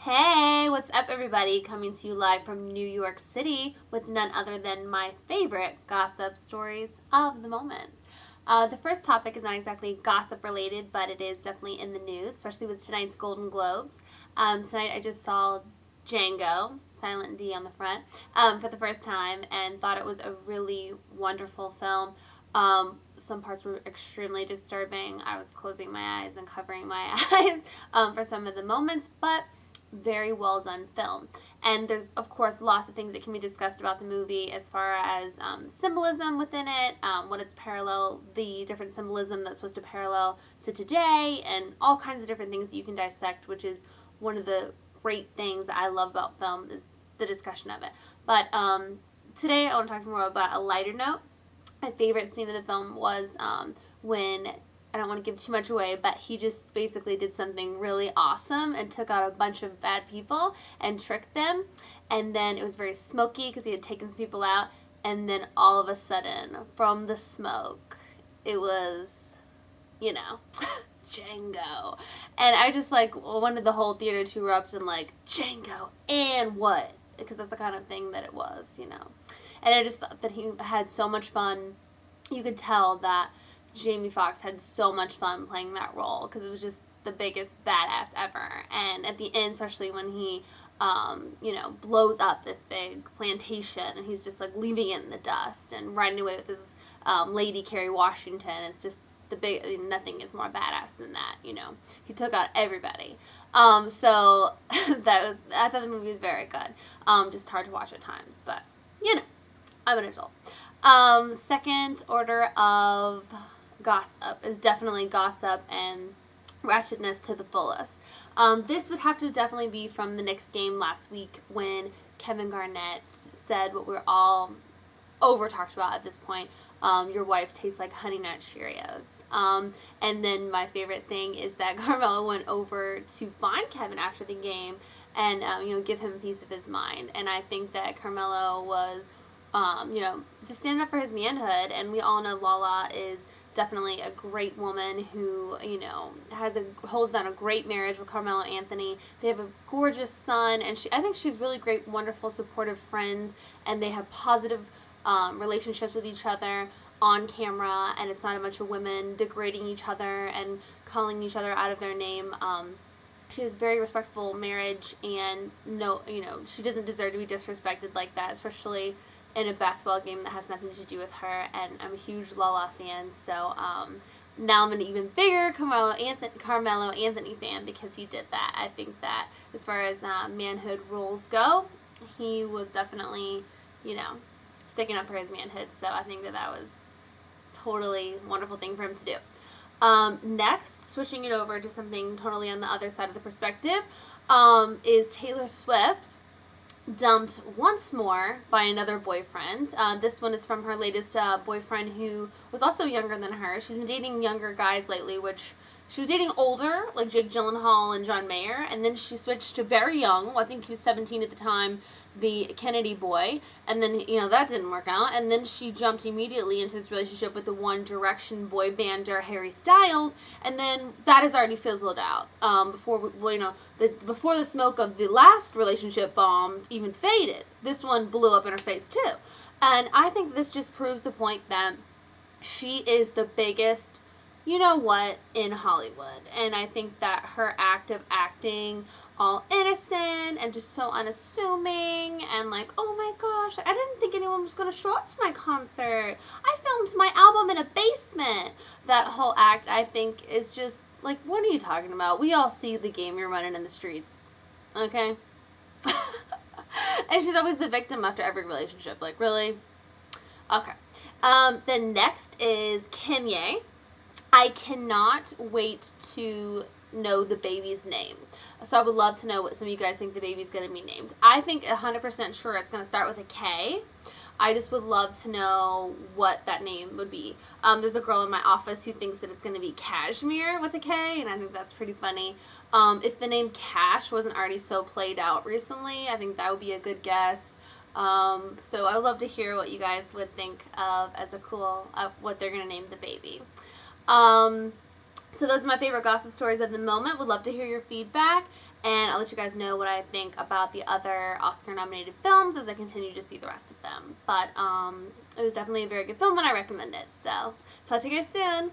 Hey, what's up, everybody? Coming to you live from New York City with none other than my favorite gossip stories of the moment. The first topic is not exactly gossip related, but it is definitely in the news, especially with tonight's Golden Globes. Tonight I just saw Django, Silent D on the front, for the first time and thought it was a really wonderful film. Some parts were extremely disturbing. I was closing my eyes and covering my eyes for some of the moments, but very well done film. And there's, of course, lots of things that can be discussed about the movie as far as symbolism within it, what it's parallel, the different symbolism that's supposed to parallel to today, and all kinds of different things that you can dissect, which is one of the great things that I love about film is the discussion of it. But today I want to talk more about a lighter note. My favorite scene of the film was when, I don't want to give too much away, but he just basically did something really awesome and took out a bunch of bad people and tricked them. And then it was very smoky because he had taken some people out. And then all of a sudden, from the smoke, it was, Django. And I just wanted the whole theater to erupt and Django and what? Because that's the kind of thing that it was, And I just thought that he had so much fun. You could tell that Jamie Foxx had so much fun playing that role because it was just the biggest badass ever. And at the end, especially when he, blows up this big plantation and he's just leaving it in the dust and riding away with his lady Kerry Washington. It's just nothing is more badass than that. He took out everybody. So I thought the movie was very good. Just hard to watch at times, but I'm an adult. Second order of gossip is definitely gossip and ratchetness to the fullest. This would have to definitely be from the Knicks game last week when Kevin Garnett said what we're all over talked about at this point. Your wife tastes like Honey Nut Cheerios. And then my favorite thing is that Carmello went over to find Kevin after the game and give him a piece of his mind. And I think that Carmello was just standing up for his manhood, and we all know LaLa is definitely a great woman who, holds down a great marriage with Carmello Anthony. They have a gorgeous son, and I think she's really great, wonderful, supportive friends, and they have positive relationships with each other on camera, and it's not a bunch of women degrading each other and calling each other out of their name. She has a very respectful marriage, and she doesn't deserve to be disrespected like that, especially in a basketball game that has nothing to do with her. And I'm a huge LaLa fan, so now I'm an even bigger Carmello Anthony fan because he did that. I think that as far as manhood rules go, he was definitely, sticking up for his manhood, so I think that was totally wonderful thing for him to do. Next, switching it over to something totally on the other side of the perspective, is Taylor Swift dumped once more by another boyfriend. This one is from her latest boyfriend, who was also younger than her. She's been dating younger guys lately, which she was dating older, like Jake Gyllenhaal and John Mayer, and then she switched to very young. I think he was 17 at the time, the Kennedy boy, and then that didn't work out, and then she jumped immediately into this relationship with the One Direction boy bander Harry Styles, and then that has already fizzled out. Before the smoke of the last relationship bomb even faded, this one blew up in her face too, and I think this just proves the point that she is the biggest in Hollywood, and I think that her act of acting all innocent and just so unassuming and oh my gosh, I didn't think anyone was going to show up to my concert. I filmed my album in a basement. That whole act, I think, is just what are you talking about? We all see the game you're running in the streets, okay? And she's always the victim after every relationship. Really? Okay. Then next is Kimye. I cannot wait to know the baby's name. So I would love to know what some of you guys think the baby's going to be named. I think 100% sure it's going to start with a K. I just would love to know what that name would be. There's a girl in my office who thinks that it's going to be Cashmere with a K, and I think that's pretty funny. If the name Cash wasn't already so played out recently, I think that would be a good guess. So I would love to hear what you guys would think of as what they're going to name the baby. So those are my favorite gossip stories of the moment. Would love to hear your feedback. And I'll let you guys know what I think about the other Oscar-nominated films as I continue to see the rest of them. But it was definitely a very good film, and I recommend it. So talk to you guys soon.